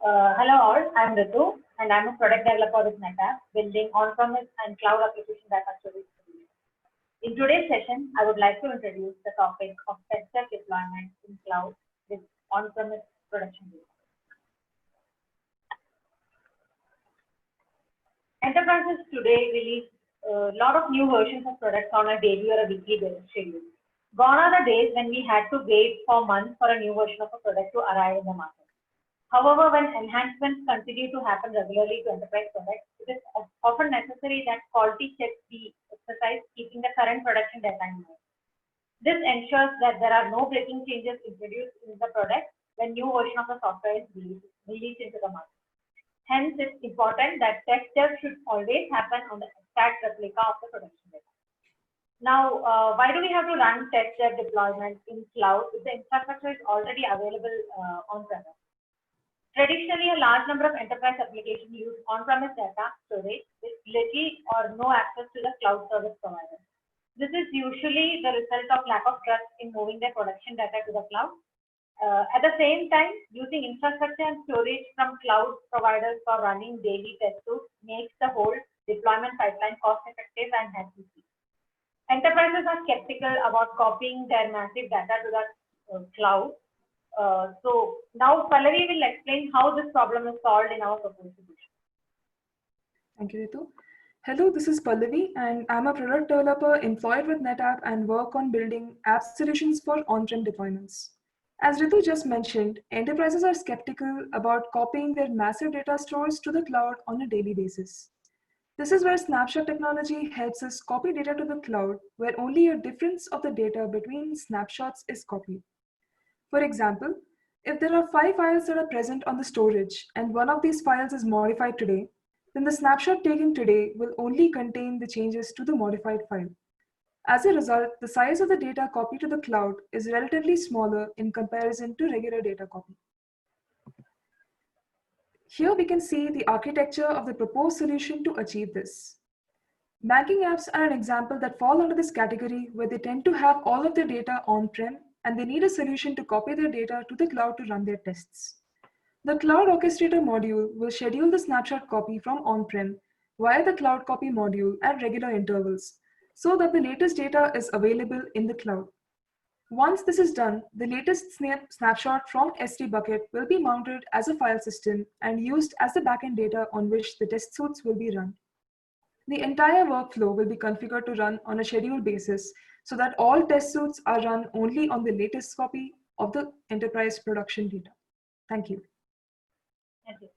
Hello all, I'm Ritu and I'm a product developer with NetApp, building on-premise and cloud application data storage solutions. In today's session, I would like to introduce the topic of test deployment in cloud with on-premise production data. Enterprises today release a lot of new versions of products on a daily or a weekly schedule. Gone are the days when we had to wait for months for a new version of a product to arrive in the market. However, when enhancements continue to happen regularly to enterprise products, it is often necessary that quality checks be exercised, keeping the current production data in mind. This ensures that there are no breaking changes introduced in the product when new version of the software is released into the market. Hence, it's important that test checks should always happen on the exact replica of the production data. Now, why do we have to run test deployment in cloud if the infrastructure is already available on-premise? Traditionally, a large number of enterprise applications use on-premise data storage with little or no access to the cloud service provider. This is usually the result of lack of trust in moving their production data to the cloud. At the same time, using infrastructure and storage from cloud providers for running daily test suites makes the whole deployment pipeline cost-effective and hassle-free. Enterprises are skeptical about copying their massive data to the cloud. So now Pallavi will explain how this problem is solved in our proposed solution. Thank you, Ritu. Hello, this is Pallavi, and I'm a product developer employed with NetApp and work on building app solutions for on-prem deployments. As Ritu just mentioned, enterprises are skeptical about copying their massive data stores to the cloud on a daily basis. This is where snapshot technology helps us copy data to the cloud, where only a difference of the data between snapshots is copied. For example, if there are 5 files that are present on the storage and one of these files is modified today, then the snapshot taken today will only contain the changes to the modified file. As a result, the size of the data copied to the cloud is relatively smaller in comparison to regular data copy. Here we can see the architecture of the proposed solution to achieve this. Banking apps are an example that fall under this category where they tend to have all of their data on-prem and they need a solution to copy their data to the cloud to run their tests. The Cloud Orchestrator module will schedule the snapshot copy from on-prem via the Cloud Copy module at regular intervals so that the latest data is available in the cloud. Once this is done, the latest snapshot from S3 bucket will be mounted as a file system and used as the backend data on which the test suites will be run. The entire workflow will be configured to run on a scheduled basis so that all test suites are run only on the latest copy of the enterprise production data. Thank you. Thank you.